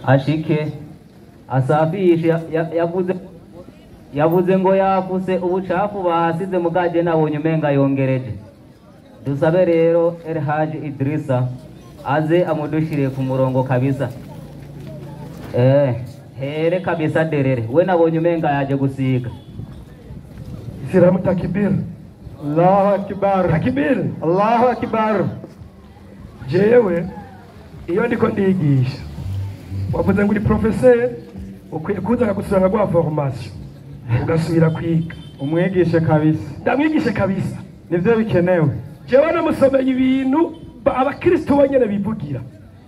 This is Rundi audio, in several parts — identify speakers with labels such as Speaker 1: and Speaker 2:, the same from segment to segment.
Speaker 1: ashike asafishe yavuze ngo yafuse ubucafu bahasize mugaje nabonye umenga yongereje. Dusabe rero Elhaji Idrisa aze amudushire ku murongo kabisa. Here kabisa derere we nabonye umenga yaje gusiga.
Speaker 2: Islamu takbir. Allahu akbar. Takbir. Allahu akbar. Jewe iyo ndiko ndigisha wavuze ngo uri professeur ukwiye kuza gusanga gwa formation ugasubira kwiga umwigishe kabisa. Ndamwigishe kabisa nivyo bikenewe. Jewe namusomeye ibintu abakristo banyene bivugira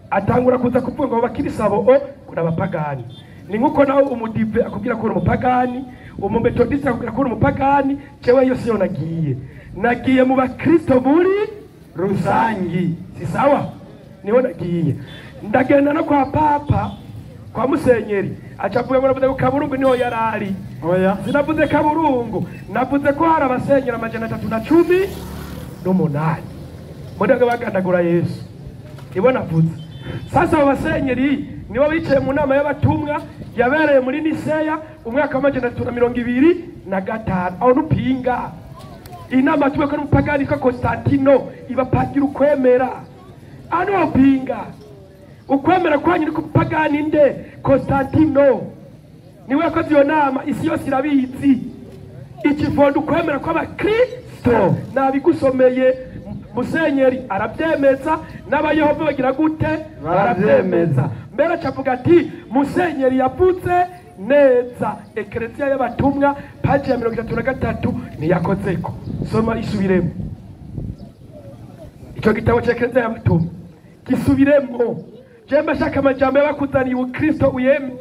Speaker 2: atangura kuza kuvuga ngo abakristo abo kuna abapagani ni nkuko nawe umudive akubwira ko uri umupagani, umumetodiste akubwira ko uri umupagani. Jewe iyo siyo nagiye mu bakristo muri rusangi, si sawa? Niho nagiye ndagenda no kwa papa kwa musenyeri acavuga ngo navuze ko Kaburungu niho yarari. Oya, sinavuze Kaburungu, navuze ko hari abasenyeri 318 mudaga bagandagura Yesu. Ibo navuze. Sasa abasenyeri nibo bicaye mu nama y'abatumwa yabereye muri Niseya umwaka wa 325 aho nupinga inama tuwe ko umupagani ko Constantino ibapagira ukwemera ano pinga ukwemera kwanyu ko umupagani nde Constantino niwe ko iyo nama isi yose irabizi ikivondo ukwemera kw'abakristo nabigusomeye. Musenyeri arabyemeza n'abayehova bagira gute barabyemeza. Mbere cavuga ati musenyeri yavuze neza. Ekereziya y'abatumwa page ya 33 niyakozeko. Soma isubiremo icyo gitabo cy'Ekereziya y'abatumwa gisubiremo. Jemba shaka amajambo y'abakuzaniye ubukristo uyeme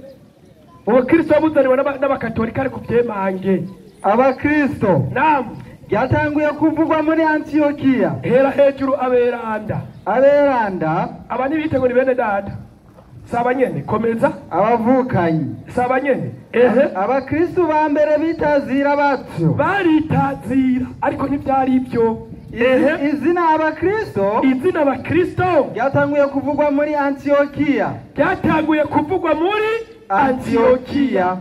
Speaker 2: ubukristo buzaniwe n'abakatolika ariko byemange abakristo namu yatanguye kuvugwa muri Antiokia. Hera hejuru aberanda abani bitego ni bene data sabanyene komeza abavukanyi sabanyene abakristo ba mbere bitazira batyo baritazira ariko ntibyari ibyo. Izina abakristo yatanguye kuvugwa muri Antiokia.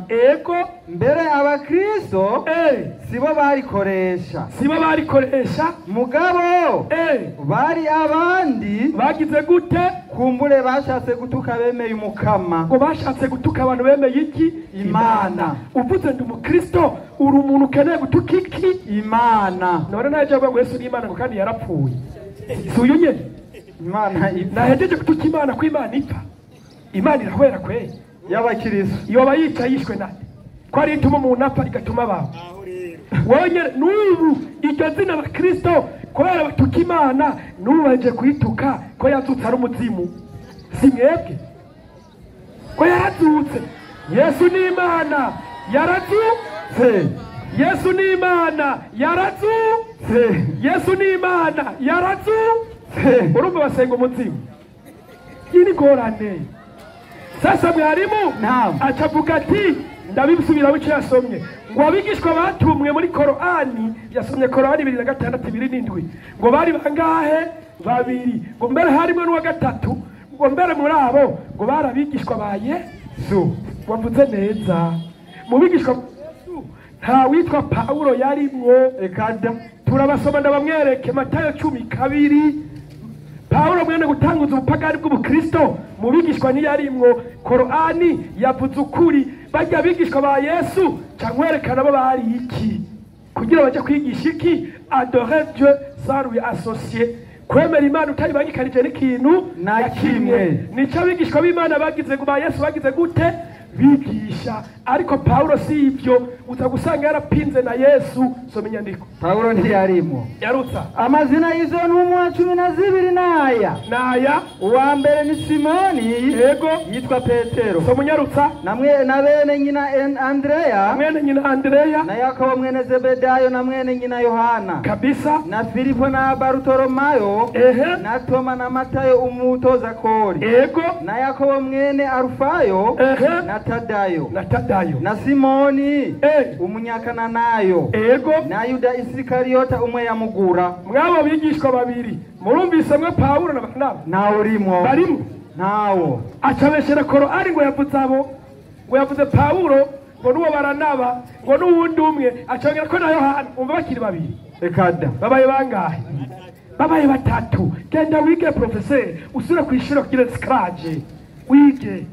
Speaker 2: Ego mbere abakristo sibo barikoresha mugabo bari abandi bagize gute kumbure bashatse gutuka bemeye umukama ngo bashatse gutuka abantu bemeye iki Imana. Uvuze ndi umukristo uri umuntu ukeneye gutuka iki Imana. None naje ngo Yesu ni Imana ngo kandi yarapfuye. Suyo nyene Imana nahejeje gutuka Imana ko Imana ipfa. Imana irahwera kwe y'abakristo iyo bayica yishwe nande ko ari ituma umuntu apfa igatuma abantu wonye n'ubu iryo zina abakristo kubera batuka Imana nubaje kuyituka ko yazutse ari umuzimu. Si mwebwe ko yarazutse. Yesu ni Imana yarazutse. Yesu ni Imana yarazutse. Yesu ni Imana yarazutse. Urumva basenga umuzimu ini gorane. Sasa mwarimu acavuga ati ndabisubira bice yasomye ngo abigishwa batumwe muri Korani yasomye Korani 2:6-7 ngo bari bangahe babiri ngo mbere harimo n'uwa gatatu ngo mbere muri abo ngo barabigishwa ba Yesu. Wavuze neza mu bigishwa Yesu nta witwa Paulo yarimwo. Ekada turabasoma ndabamwereke Matayo 10:2. Paulo mwene gutanguza ubupagani bw'ubukristo mu bigishwa niyarimwo. Korani yavuze ukuri bajya bigishwa ba Yesu cyangwerekana abo bari iki kugira baje kwigisha iki adorer Dieu sans lui associer kwemera Imana utari bangikarije n'ikintu na kimwe. Nico bigishwa b'Imana bagize ngo ba Yesu bagize gute bigisha. Ariko Paulo si ibyo utagusanga yarapinze na Yesu. Soma inyandiko. Paulo ntiyarimo yarutsa amazina y'izo ntumwa 12 naya uwa mbere ni Simoni yego yitwa Petero. Soma nyarutsa namwe na bene nyina Andrea na Yakobo mwene Zebedayo na mwene nyina Yohana kabisa na Filipo na Bartolomayo na Toma na Matayo umutoza kori yego na Yakobo mwene Arufayo na Tadayo na Simoni umunyakana nayo ego na Yuda Isikariota umwe yamugura. Mwabo bigishwa babiri murumvise mwe Paulo na Barnaba na urimo barimo ntawo.
Speaker 3: Acabeshera Korani ngo yavuze abo, ngo yavuze Pawulo, ngo n'uwo Baranaba, ngo n'uwundi umwe, acabwira ko na Yohana, umva bakiri babiri.
Speaker 2: Ekada.
Speaker 3: Babaye bangahe? Babaye batatu. Genda wige professeur, usura kwishura kugira scratch. Wige.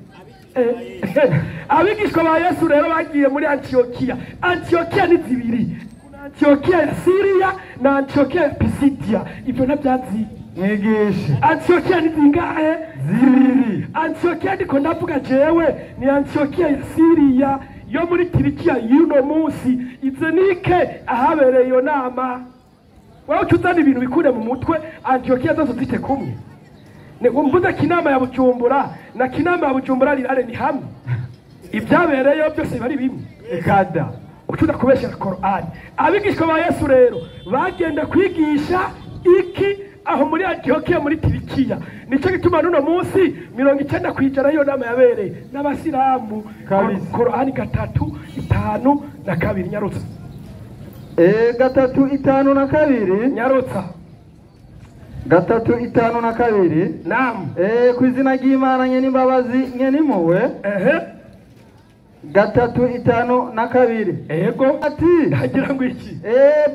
Speaker 3: Abigishwa ba Yesu rero bagiye muri Antiokia. Antiokia ni zibiri. Antiokia ya Syria na Antiokia ya Pisidia. Ibyo nabyazi.
Speaker 2: Mwigishe.
Speaker 3: Antiokia ni zingahe?
Speaker 2: Zibiri.
Speaker 3: Antiokia ndiko ndavuga jewe ni Antiokia ya Syria yo muri Turikiya y'uno munsi. Izenike ahabereye iyo nama. Wao tuzana ibintu bikure mu mutwe. Antiokia zose zite kumwe. Mvuze kinama ya Bujumbura na kinama ya Bujumbura rirare ni hamwe. Ibyabereyo byose bari bimwe.
Speaker 2: Ekada.
Speaker 3: Utuda kubeshera Korani. Abigishwa ba Yesu rero bagenda kwigisha iki aho muri Antiokia muri Turikiya. Nico gituma nuno munsi 90% yo nama yabereye n'abasilamu. Korani 3:5 Nyarutsa.
Speaker 2: 3:5
Speaker 3: Nyarutsa.
Speaker 2: 3:5
Speaker 3: Naam.
Speaker 2: Kwizina ry'Imana nye n'imbabazi nye n'impuhwe. 3:5
Speaker 3: Ego
Speaker 2: ati
Speaker 3: hagira ngo iki?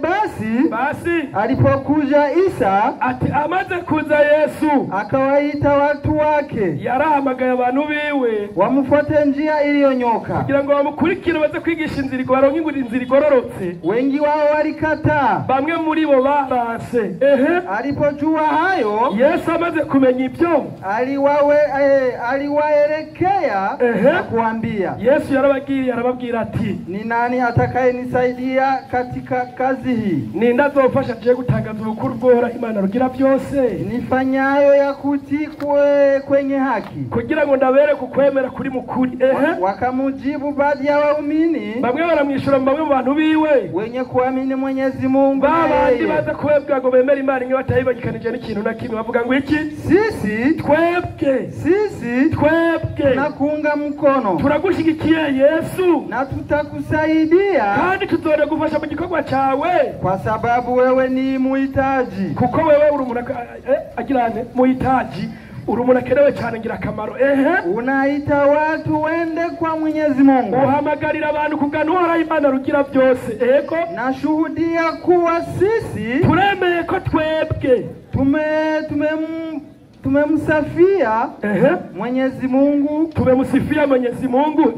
Speaker 2: Basi alipokuja Isa
Speaker 3: ati amaze kuza Yesu
Speaker 2: akawaita watu wake,
Speaker 3: yarahamagaye abantu biwe
Speaker 2: wamufuate njia iliyonyoka,
Speaker 3: kugira ngo bamukurikire baze kwigisha inzira baronke inzira igororotse.
Speaker 2: Wengi wao walikataa,
Speaker 3: bamwe muri bo baranse.
Speaker 2: Alipojua hayo,
Speaker 3: Yesu amaze kumenya ibyo
Speaker 2: aliwaelekea na kuambia,
Speaker 3: Yesu yarababwira ati,
Speaker 2: ni nani atakayenisaidia katika kazi hii?
Speaker 3: Ni ndazofasha je gutangaza ubukuru bw'Uhoraho Imana rugira byose,
Speaker 2: nifanyayo ya kuti kwenye haki,
Speaker 3: kugira ngo ndabere kukwemera kuri mukuri.
Speaker 2: Wakamujibu baadhi ya waumini,
Speaker 3: bamwe baramwishura bamwe mu bantu biwe
Speaker 2: wenye kuamini Mwenyezi Mungu,
Speaker 3: babandi baza kwebwa ngo bemera Imana inyo batayibagikanije n'ikintu na kimwe, bavuga ngo iki?
Speaker 2: Sisi
Speaker 3: twebwe
Speaker 2: na kuunga mkono,
Speaker 3: turagushigikiye Yesu
Speaker 2: na tutakusaidia,
Speaker 3: kandi tuzore gufasha mu gikorwa cyawe,
Speaker 2: kwa sababu wewe ni muhitaji,
Speaker 3: kuko wewe uri umuntu agirane muhitaji, uri umuntu akenewe cyane ngira akamaro.
Speaker 2: Unaita watu wende kwa Mwenyezi Mungu,
Speaker 3: uhamagarira abantu kugana Uhoraho Imana rugira byose. Ego
Speaker 2: nashuhudia kuwa sisi
Speaker 3: turemeye ko twebwe
Speaker 2: tumemsafia Mwenyezi Mungu,
Speaker 3: tumemsifia Mwenyezi Mungu,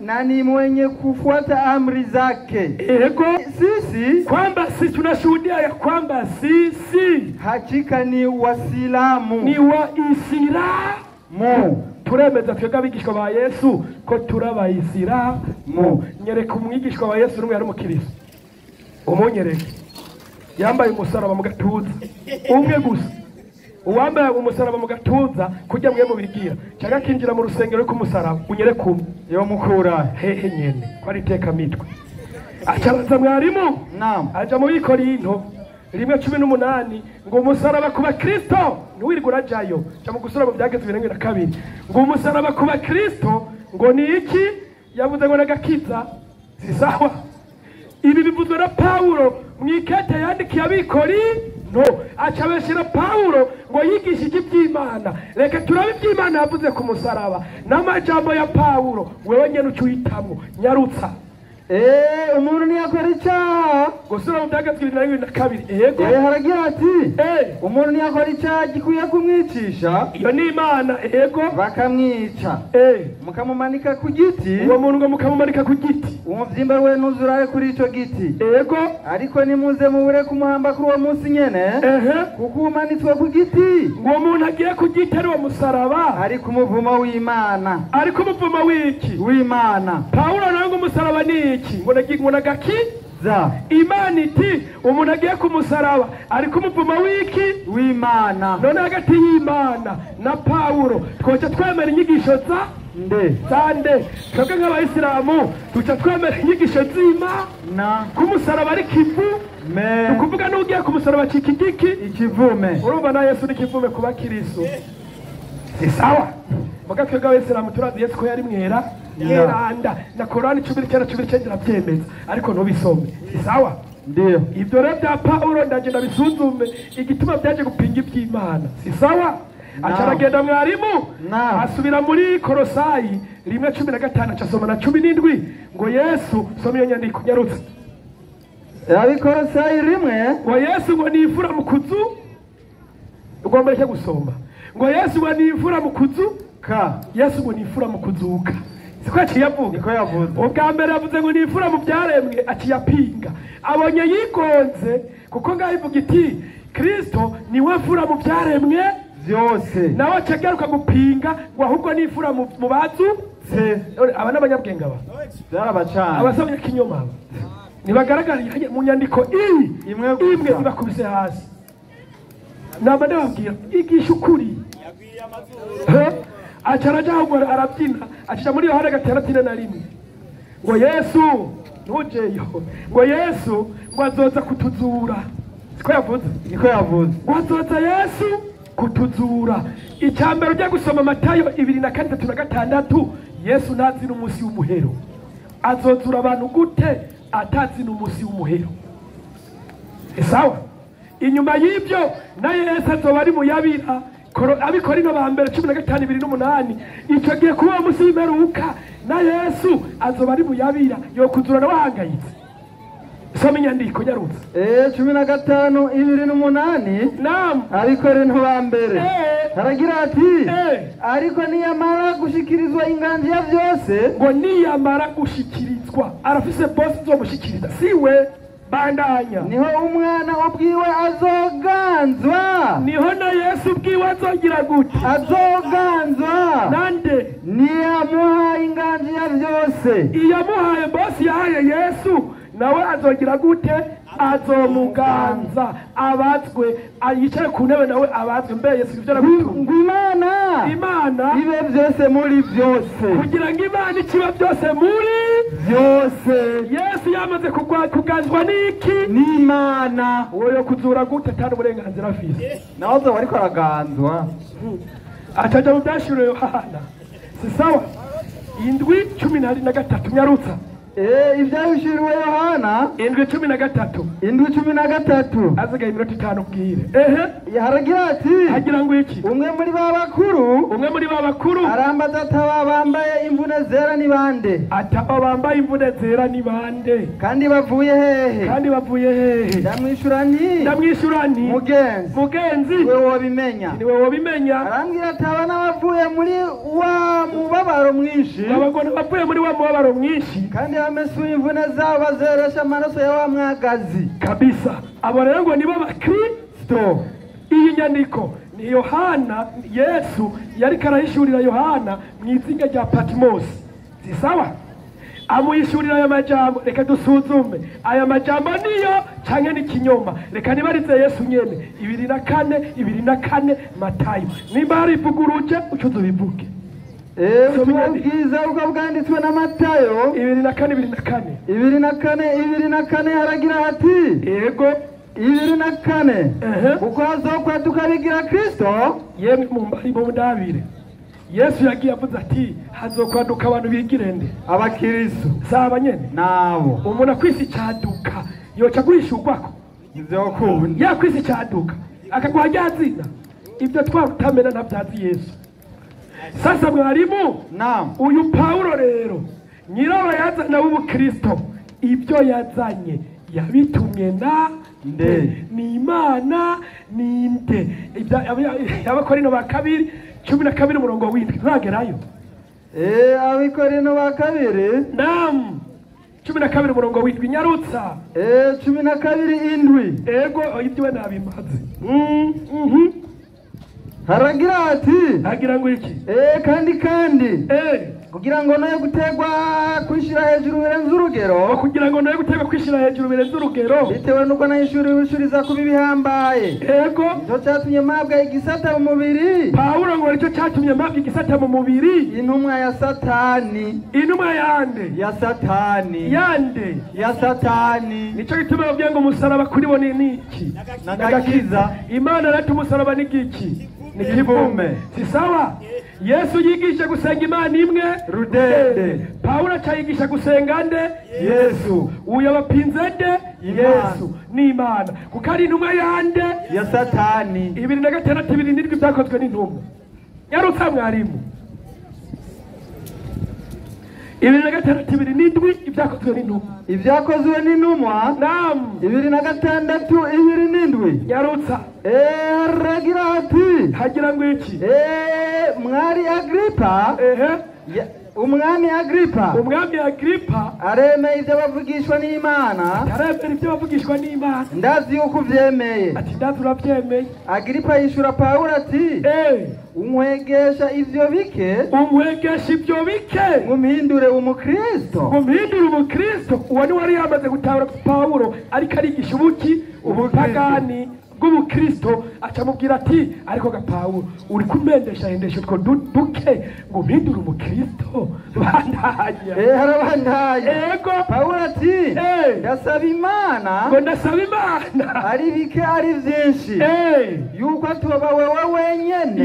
Speaker 2: na ni mwenye kufuata amri zake.
Speaker 3: Ego
Speaker 2: sisi
Speaker 3: kwamba sisi tunashuhudia ya kwamba sisi
Speaker 2: hakika ni Waislamu,
Speaker 3: ni Waislamu. Turemeza twebwe abigishwa ba Yesu ko turabayisilamu. Nyereka umwigishwa wa Yesu n'umwe yari umukristo, umunyereke yambaye umusaraba mu gatuza umwe gusa, uwambaye umusaraba mu gatuza kujya mwe mu bigira cyangwa kinjira mu rusengero rw'umusaraba unyereke umwe
Speaker 2: yo mukura
Speaker 3: hehe nyene kwari teka mitwe. Acabaza mwarimu,
Speaker 2: naam,
Speaker 3: aja mu Bikorinto 1:18 ngo umusaraba ku bakristo ntiwirirwe urajayo, cya mu gusura mu byageze 2 ngo umusaraba ku bakristo ngo ni iki? Yavuze ngo nagakiza. Si sawa? Ibi bivuzwe na Paulo mwikete yandikiye Abikorinto, acabeshera Paulo ngo yigishije iby'Imana. Reka turabe iby'Imana yavuze ku musaraba n'amajambo ya Paulo, wewe nyene ucuhitamwo. Nyarutsa.
Speaker 2: Umuntu ntiyakora icyaha,
Speaker 3: gusura mu byagezwe 2.
Speaker 2: Haragira ati, umuntu ntiyakora icyaha gikwiye kumwicisha, iyo ni Imana. Bakamwica, mukamumanika ku giti,
Speaker 3: uwo muntu ngo mukamumanika ku giti,
Speaker 2: umubyimba we ntuzurare kuri ico giti. Ariko nimuze mubure kumuhamba kuri uwo munsi nyene, kuko umanitswe ku giti,
Speaker 3: uwo muntu agiye ku giti ari uwo musaraba,
Speaker 2: ari ku muvumo w'Imana.
Speaker 3: Ari ku muvumo w'iki?
Speaker 2: W'Imana.
Speaker 3: Paulo nawe ngo umusaraba ni iki? Ngo nagakiza. Imana iti umuntu agiye ku musaraba ari ku muvumo w'iki?
Speaker 2: W'Imana.
Speaker 3: None hagati y'Imana na Paulo twoca twemera inyigisho zande twebwe nk'abayisilamu duca twemera inyigisho z'Imana ku musaraba ari kivu. Ukuvuga n'ugiye ku musaraba cikigiki
Speaker 2: ikivume.
Speaker 3: Urumva na Yesu n'ikivume kuba Kristo. Si sawa? Muga twebwe abayisilamu turazi Yesu ko yari mwera yeranda na Korani 19:19 rabyemeza, ariko ntubisome. Si sawa?
Speaker 2: Ndio.
Speaker 3: Ibyo rero bya Paulo ndaje ndabisuzume igituma byaje gupinga iby'Imana. Si sawa? acaragenda mwarimu asubira muri Kolosayi 1:15 acasoma na 17 ngo Yesu soma iyo nyandiko nyarutse
Speaker 2: Abikolosayi 1
Speaker 3: ngo Yesu ngo ni imfura mu kuzu ugomba reke gusoma ngo Yesu ngo ni imfura mu kuzuka Yesu ngo ni imfura mu kuzuka siko yavuga
Speaker 2: niko yavuze
Speaker 3: ubwa mbere yavuze ngo ni imfura mu byaremwe akiyapinga abonye yigonze kuko ngaho ivuga iti Kristo ni we mfura mu byaremwe
Speaker 2: byose
Speaker 3: nawe acagaruka gupinga ngo ahubwo ni imfura mu bazu aba n'abanyabwenge aba
Speaker 2: byarabacana
Speaker 3: abasomye kinyoma aba nibagaragariye mu nyandiko imwe ibakubise hasi namba ndababwira igisha ukuri acaraja ahubwo arabyina acisha muri Yohana 6:1 ngo Yesu ntujeyo ngo Yesu ngo azoza kutuzura siko yavuze
Speaker 2: niko yavuze
Speaker 3: ngo azoza Yesu kutuzura icyambere ujya gusoma Matayo 2:3-6 Yesu ntazi n'umunsi w'umuhero azozura abantu gute atazi n'umunsi w'umuhero sawa inyuma y'ibyo na Yesu azoba ari muyabira Abikorino ba mbere 15:2-8 icyo giye kuba umunsi w'imperuka na Yesu azoba ari muyabira yo kuzura n'abahangayitse soma inyandiko nyarutse
Speaker 2: 15:2-8
Speaker 3: naam
Speaker 2: Abikorino ba mbere haragira ati ariko niyamara gushikirizwa inganji ya byose
Speaker 3: ngo niyamara gushikirizwa arafise boss zo mushikiriza siwe bandanya
Speaker 2: niho umwana ubwiwe azoganzwa
Speaker 3: niho na Yesu ubwiwe azogira gute
Speaker 2: azoganzwa
Speaker 3: nande
Speaker 2: niyamuhaye inganji ya byose
Speaker 3: iyamuhaye boss yahaye Yesu nawe azogira gute azomuganza abazwe ayicare ku ntebe nawe abazwe mbe Yesu ivyo aragutunga Imana
Speaker 2: ibe byose muri byose
Speaker 3: kugira ngo Imana ikiba byose muri
Speaker 2: byose
Speaker 3: Yesu yamaze kuganzwa niki
Speaker 2: n'Imana
Speaker 3: wowe kuzura gute atari uburenganzira afise
Speaker 2: nawe zo bariko araganzwa
Speaker 3: ataja mu byashuro Yohana si sawa 7:13 nyarutsa
Speaker 2: ibyahishuriwe Yohana
Speaker 3: 7:13 azigaye iminota 5 bwire
Speaker 2: haragira ati
Speaker 3: hagira ngo iki
Speaker 2: umwe muri babakuru arambaza ataba bambaye imvune zera ni bande kandi bavuye hehe ndamwishura nti mugenzi wewe wabimenya arambwira ataba n'abavuye muri wa mubabaro mwinshi kandi bamesuye imvune zabo bazeresha amaraso ya wa mwagazi
Speaker 3: kabisa abo rero ngo nibo bakristo iyi nyandiko ni Yohana Yesu yari karahishurira Yohana mu izinga rya Patmos si sawa amuyishurira aya majambo reka dusuzume aya majambo niyo canke ni kinyoma reka nibarize Yesu nyene 2:4 Matayo nimba hari ivuguruje ucuzo bivuge
Speaker 2: ubwiza ubwo bwanditswe na Matayo 2:4 haragira hati
Speaker 3: yego
Speaker 2: 2:4 kuko hazokwaduka bigira Kristo
Speaker 3: yemwe mu mbari mu ndabire Yesu yagiye avuze ati hazokwaduka abantu bigirende
Speaker 2: abakristo
Speaker 3: saba nyene
Speaker 2: nabo
Speaker 3: umuntu akwisi cyaduka yoca guhishurwako
Speaker 2: ivyo kundi
Speaker 3: yakwisi cyaduka akagwa ryazina ibyo twarutamena ntabyazi Yesu sasa mwarimu
Speaker 2: naam
Speaker 3: uyu Paulo rero nyirawe yazana w'ubukristo ibyo yazanye yabitumye na ni Imana ninde Abikorino ba 2:12 ntagerayo
Speaker 2: Abikorino ba 2
Speaker 3: naam 12:7 nyarutsa
Speaker 2: 12:7
Speaker 3: ego ibyo nabimaze
Speaker 2: haragira ati
Speaker 3: hagira ngo iki
Speaker 2: kandi kugira ngo nayo gutegwa kwishira hejuru birenze urugero bitewe nuko nayishuri wishuriza kuba ibihambaye
Speaker 3: ego
Speaker 2: nicyo cyatumye mpabwa igisata mu mubiri
Speaker 3: Paulo ngo nicyo cyatumye mpabwa igisata mu mubiri
Speaker 2: intumwa ya Satani ya Satani
Speaker 3: nicyo gituma bavuga ngo umusaraba kuri bo ni iki
Speaker 2: nagakiza
Speaker 3: Imana ratu umusaraba ni iki ni kivume si sawa Yesu yigisha gusenga Imana imwe
Speaker 2: rudende.
Speaker 3: Pawulo acayigisha gusenga nde
Speaker 2: Yesu.
Speaker 3: uyu abapinze nde Yesu ni Imana kuko ari intumwa yande
Speaker 2: ya Satani.
Speaker 3: 2:6 byakozwe n'intumwa nyarutsa mwarimu 2:6 ibyakozwe n'intumwa
Speaker 2: Ibyakozwe n'intumwa
Speaker 3: naam
Speaker 2: 2:6
Speaker 3: nyarutsa
Speaker 2: aragira ati
Speaker 3: hagira ngo iki
Speaker 2: mwari Agripa umwami Agripa aremeye ibyo bavugishwa n'Imana ndazi yuko uvyemeye.
Speaker 3: ati ndazi uravyemeye.
Speaker 2: Agripa yishura Pawulo ati umwegesha ivyo bike mumpindure umukristo.
Speaker 3: Uwo ni wari yamaze gutahura Pawulo ariko arigisha ubupagani bw'ubukristo acamubwira ati ariko ga Pawulo uri kumendesha hendesha utwo duke ngo mpindure umukristo bandanya
Speaker 2: harabandanya
Speaker 3: ego
Speaker 2: Pawulo ati ndasaba Imana ari bike ari vyinshi yuko atoba wewe wenyene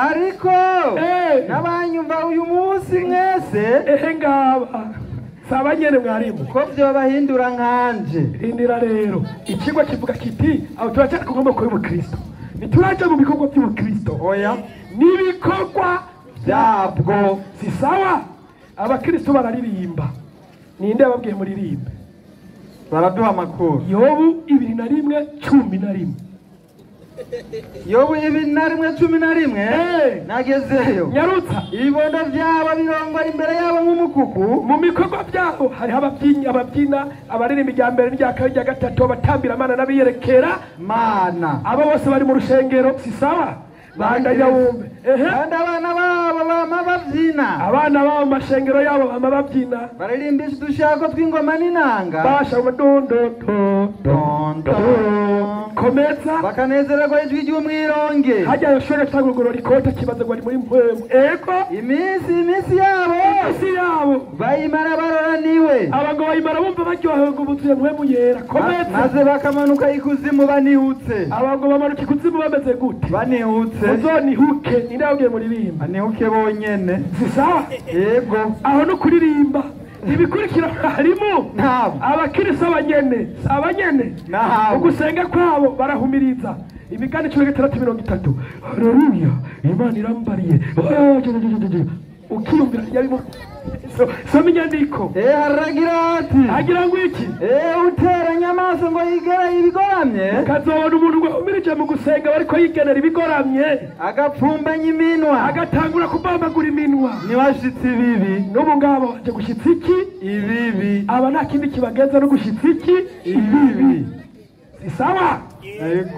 Speaker 2: ariko n'abanyumva uyu munsi mwese
Speaker 3: ngaba saba nyene mwarimu
Speaker 2: ko byo bahindura nkanje.
Speaker 3: Indira rero ikigwa kivuga kiti aho turacyari kugomba kuri ubukristo nituraje mu bikorwa by'ubukristo
Speaker 2: oya
Speaker 3: nibikorwa byabwo si sawa. Abakristo bararirimba ninde yababwiye muririmbe
Speaker 2: baraduha amakuru.
Speaker 3: Yobu 2:11
Speaker 2: Yobu 2:11 nagezeyo
Speaker 3: nyarutsa
Speaker 2: ibibondo byabo birongora imbere yabo nk'umukuku.
Speaker 3: Mu bikorwa byabo hari ababyina abaririmba irya mbere n'irya kabiri n'irya gatatu batambira Imana n'abiyerekera
Speaker 2: Mana.
Speaker 3: abo bose bari mu rushengero si sawa bandanya wumve
Speaker 2: kandi abana babo bama
Speaker 3: mu mashengero yabo bama babyina
Speaker 2: baririmbisha udushako tw'ingoma n'inanga
Speaker 3: basha umudundo komeza
Speaker 2: bakanezererwa ijwi ry'umwironge.
Speaker 3: hajya yoshore cyangwa ikota kibazo ngo ari muri mpwemu ego
Speaker 2: iminsi yabo bayimara baroraniwe.
Speaker 3: abango bayimara bumva baryohewe ngo buzuye mpwemu yera. komeza
Speaker 2: maze bakamanuka ikuzimu banihutse.
Speaker 3: abango bamanuka ikuzimu bameze gute?
Speaker 2: banihutse.
Speaker 3: uzonihuke ninde yabwiye muririmba
Speaker 2: anihuke bonyene
Speaker 3: si sawa.
Speaker 2: yego
Speaker 3: aho no kuririmba ibikurikira harimo abakirisa abanyene ugusenga kwabo barahumiriza. Imigani 6:30 haleluya Imana irambariye ukiyumvira yarimo soma inyandiko hagira ngo iki
Speaker 2: uteranya amaso ngo yigera ibigoramye
Speaker 3: ukazobona umuntu ngo umirije mu gusenga bariko yigenera ibigoramye
Speaker 2: agapfumbanya iminwa
Speaker 3: agatangura kubambagura iminwa
Speaker 2: niwashitse ibibi
Speaker 3: n'ubu ngabo baje gushitsa iki
Speaker 2: ibibi
Speaker 3: aba nta kindi kibagenza no gushitsa iki ibibi si sawa.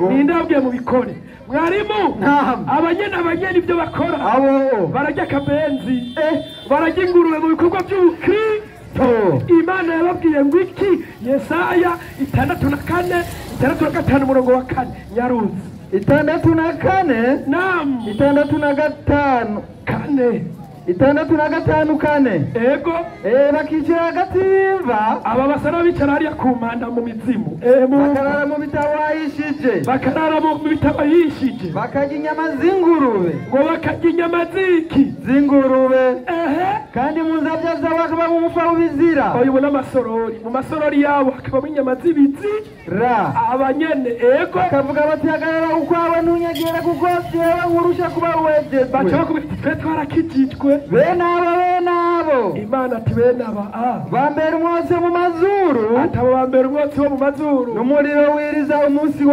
Speaker 3: ninde yabwiye mu bikore mwarimu abanyene ibyo bakora
Speaker 2: abo
Speaker 3: barajya akabenzi barajya ingurube mu bikorwa by'ubukristo. Imana yababwiye ngo iki? Yesaya 6:4 nyaruzi
Speaker 2: 6:4
Speaker 3: naam
Speaker 2: 6:5 6:5
Speaker 3: ego
Speaker 2: bakicara hagati y'imva
Speaker 3: aba basara bicara hariya ku mpanda mu mizimu
Speaker 2: bakarara mu bitabo hishije bakarya inyama z'ingurube
Speaker 3: ngo bakarya inyama
Speaker 2: z'ingurube kandi mu nzabya zabo hakaba mu mufa w'ibizira
Speaker 3: uyibona mu masorori yabo hakabamo inyama z'ibizira abanyene ego
Speaker 2: bakavuga bati hagarara ukwawe ntunyegere kuko jewe nkurusha kuba wegezwe.
Speaker 3: baca bakubita twe twarakijijwe
Speaker 2: bene abo
Speaker 3: Imana ati bene aba
Speaker 2: bambera umwotsi mu mazuru
Speaker 3: atabo bambera umwotsi wo mu mazuru
Speaker 2: n'umuriro wiriza umunsi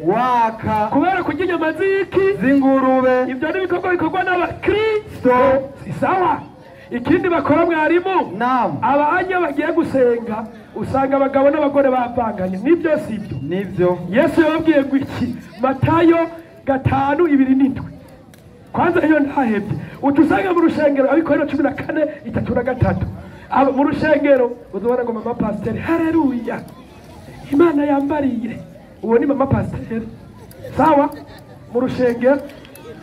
Speaker 2: waka
Speaker 3: kubera kurya inyama
Speaker 2: z'ingurube.
Speaker 3: ibyo ni ibikorwa bikorwa n'abakristo si sawa. ikindi bakora mwarimu abanya bagiye gusenga usanga abagabo n'abagore bavanganye nibyo sibyo
Speaker 2: nibyo.
Speaker 3: Yesu yababwiye ngo iki? Matayo 5:7 kwanza hiyo ndahebye utusanga mu rushengero ariko rero 14:3 aba mu rushengero uzobona ngo mama pastor haleluya Imana yambariye uwo ni mama pastor sawa mu rushengero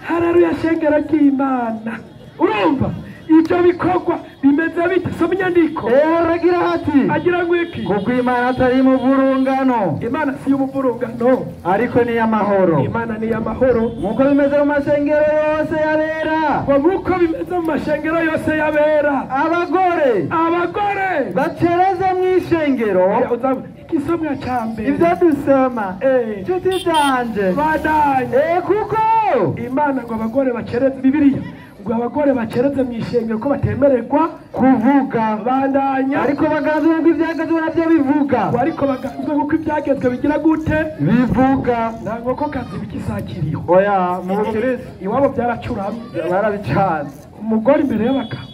Speaker 3: haleluya shengero ry'Imana urumva ibyo bikorwa bimeze bite? Soma inyandiko.
Speaker 2: aragira hati
Speaker 3: Agira ngo iki?
Speaker 2: kuko Imana atari mu burungano,
Speaker 3: Imana si y'umuvurungano,
Speaker 2: ariko ni y'amahoro,
Speaker 3: Imana ni y'amahoro.
Speaker 2: nk'uko bimeze mu mashengero yose yabera.
Speaker 3: Ngo nk'uko bimeze mu mashengero yose yabera. Abagore
Speaker 2: bacereza mu ishengero
Speaker 3: igisomwa cya mbere
Speaker 2: ibyo dusoma inshuti zanje
Speaker 3: badanye,
Speaker 2: kuko
Speaker 3: Imana ngo abagore bacereze, Bibiliya ngo abagore bacereze mu ishengero ko batemererwa
Speaker 2: kuvuga
Speaker 3: bandanya,
Speaker 2: ariko baganzwe nk'uko ibyagezwe nabyo bivuga,
Speaker 3: ariko baganzwe nk'uko ibyagezwe bigira gute
Speaker 2: bivuga.
Speaker 3: nta nkokokazi bikisakiriho.
Speaker 2: Oya mu bukirisi
Speaker 3: Iwabo byaracuramye,
Speaker 2: barabicanze.
Speaker 3: umugore imbere y'abagabo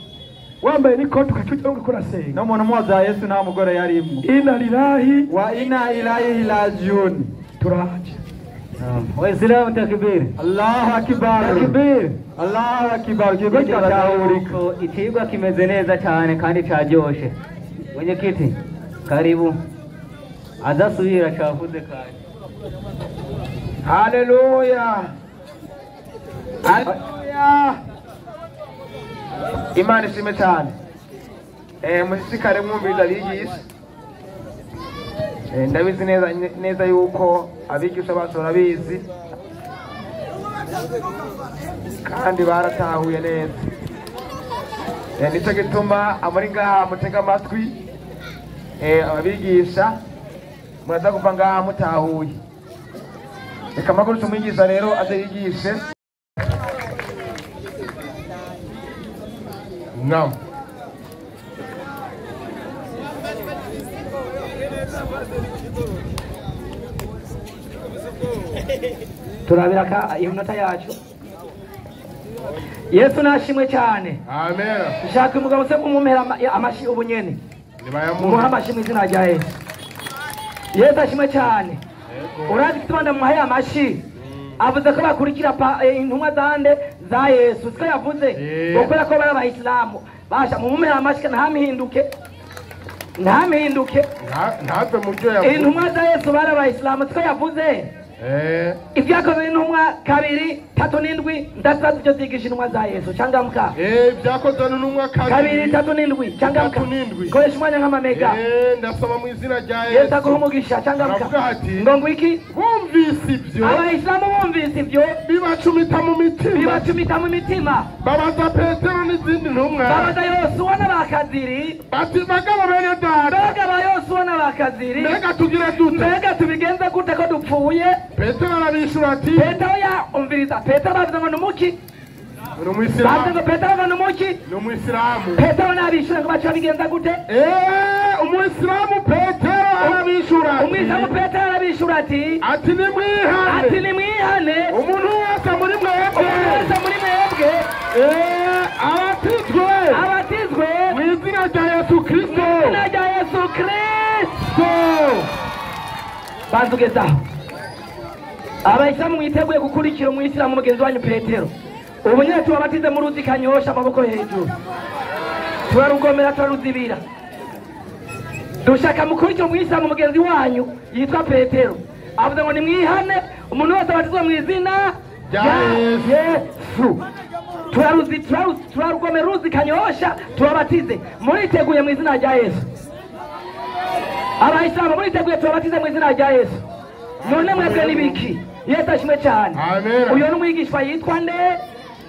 Speaker 3: wambaye n'ikoti ukacugira ngo kurasenga.
Speaker 2: No muntu mwoza Yesu nta mugore yarimo.
Speaker 3: Inna lillahi
Speaker 2: wa inna ilaihi rajiun.
Speaker 3: turaje.
Speaker 1: Waislamu takbir.
Speaker 2: Allahu akbar. Takbir. Allahu akbar.
Speaker 1: Ikigwa kimeze neza cyane kandi cyaryoshe. Mwenyekiti karibu azasubira cyavuze kandi.
Speaker 3: Haleluya. Haleluya. Imana ishimwe cyane. Mushishikare mwumviriza abigisha. Ndabizi neza yuko abigisha bacu barabizi kandi baratahuye neza. Nicyo gituma abari ngaha mutega amatwi abigisha muraza kuva ngaha mutahuye. Reka amakuru tumwigisha rero aze yigishe. Naam.
Speaker 4: turabira ka iminota yacu. Yesu nashimwe cyane.
Speaker 3: Amen.
Speaker 4: Nshaka umugabo se kumumera amashi ubunyene. Muha amashi mu izina rya Yesu. Yesu ashimwe cyane. Urazi kitubanda muhaye amashi. Avuze ko bakurikira intumwa zande za Yesu. Siko yavuze gukora ko bari abayisilamu. Basha mumumera amashi ntamihinduke. Ntamihinduke.
Speaker 3: Ntave mu byo yavuze.
Speaker 4: Intumwa za Yesu bari abayisilamu. Siko yavuze. Ibyakozwe n'intumwa 2:3 ndataza ibyo zigisha intumwa za Yesu cangamuka.
Speaker 3: Ibyakozwe n'intumwa
Speaker 4: 2:3 cangamuka. Koresha umwanya nk'amamega.
Speaker 3: Ndasoma mu izina rya Yesu.
Speaker 4: Yesu aguhumugisha cangamuka. Ngo ngwiki
Speaker 3: bumvise ibyo.
Speaker 4: Abayisilamu bumvise ibyo
Speaker 3: bibacumita mu mitima. Babaza Petero n'izindi ntumwa.
Speaker 4: Babaza Yosuwa n'abakaziri.
Speaker 3: Bati bagabo bene data.
Speaker 4: Bagabo Yosuwa n'abakaziri.
Speaker 3: Mbega tugire dute?
Speaker 4: Mbega tubigenza gute ko dupfuye?
Speaker 3: Petero arabishura ati.
Speaker 4: Petero ya umviriza. Petero bavuze ngo numuki.
Speaker 3: Bavuze
Speaker 4: ngo Petero ngo numuki.
Speaker 3: N'umuyisilamu.
Speaker 4: Petero nabishura ngo bacha bigenza gute?
Speaker 3: Umuyisilamu Petero arabishura.
Speaker 4: Umuyisilamu Petero arabishura ati.
Speaker 3: Ati nimwihane. Umuntu wese muri mwebwe. Abatizwe. Mu izina rya Yesu Kristo.
Speaker 4: Bazugezaho. Abayisilamu mwiteguye gukurikira umuyisilamu mugenzi wanyu Petero. Ubu nyine tubabatize mu ruzi Kanyosha amaboko hejuru. Turarugomera turaruzibira. Dushaka mukurikira umuyisilamu mugenzi wanyu yitwa Petero. Avuze ngo nimwihane umuntu wese abatizwa mu izina rya Yesu. Turarugomera uruzi Kanyosha tubabatize. Muriteguye mu izina rya Yesu. Abayisilamu muriteguye tubabatize mu izina rya Yesu. None mwebwe nibiki? Yesu ashimwe cyane. Uyo n'umwigishwa yitwa nde?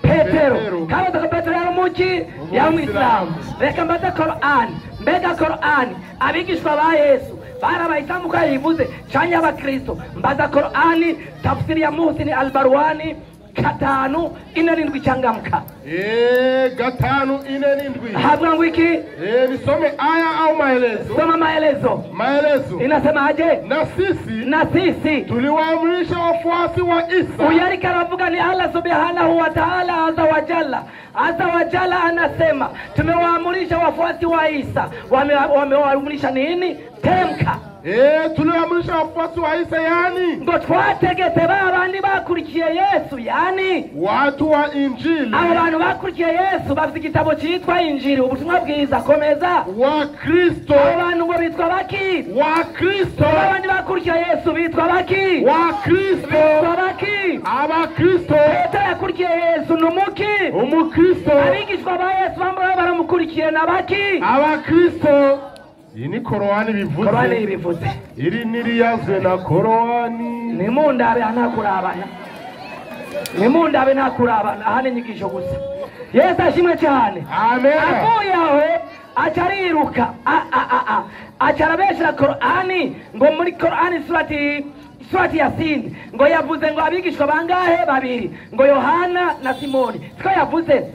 Speaker 4: Petero. Kandi Petero yari umuki y'umuyisilamu. Reka mbaze Quran. Mbega Quran abigishwa ba Yesu barabayisilamu ko yivuze cyangwa abakristo. Mbaza Quran tafsiri ya Muhsin al-Barwani 5:4 changamka.
Speaker 3: 5:4.
Speaker 4: Habwa wiki.
Speaker 3: Nisome aya au maelezo?
Speaker 4: Soma maelezo. Inasemaje? Na sisi
Speaker 3: tuliwaamrisha wafuasi wa Isa.
Speaker 4: Uyarika aravuga ni Allah subhanahu wa ta'ala azza wa jalla anasema tumewaamrisha wafuasi wa Isa. Wamewaamrisha nini? Temka.
Speaker 3: Tuliwaamrisha wafuasi wa Isa yani
Speaker 4: ngo twategetse babandi bakurikiye Yesu yani
Speaker 3: watu wa Injili.
Speaker 4: Abantu bakurikiye Yesu bafite igitabo cyitwa Injili ubutumwa bwiza komeza
Speaker 3: wa Kristo.
Speaker 4: Abantu ngo bitwa baki?
Speaker 3: Wa Kristo.
Speaker 4: Abandi bakurikiye Yesu bitwa baki?
Speaker 3: Wa Kristo.
Speaker 4: Bitwa baki?
Speaker 3: Aba Kristo.
Speaker 4: Petero yakurikiye Yesu yesu numuki
Speaker 3: umukristo
Speaker 4: abigishwa ba yesu bambaye baramukurikiye nabaki
Speaker 3: abakristo. Iyi ni korowani bivuze.
Speaker 4: korowani bivuze.
Speaker 3: Iri niriyazwe na korowani.
Speaker 4: Nimundabe ntakurabana. Nimundabe ntakurabana. Aha ni inyigisho gusa. Yesu ashimwe cyane.
Speaker 3: Amen.
Speaker 4: Avuye aho acariruka. Acarabeshera korowani ngo muri korowani surati Yasini ngo yavuze ngo abigishwa bangahe babiri ngo Yohana na Simoni siko yavuze.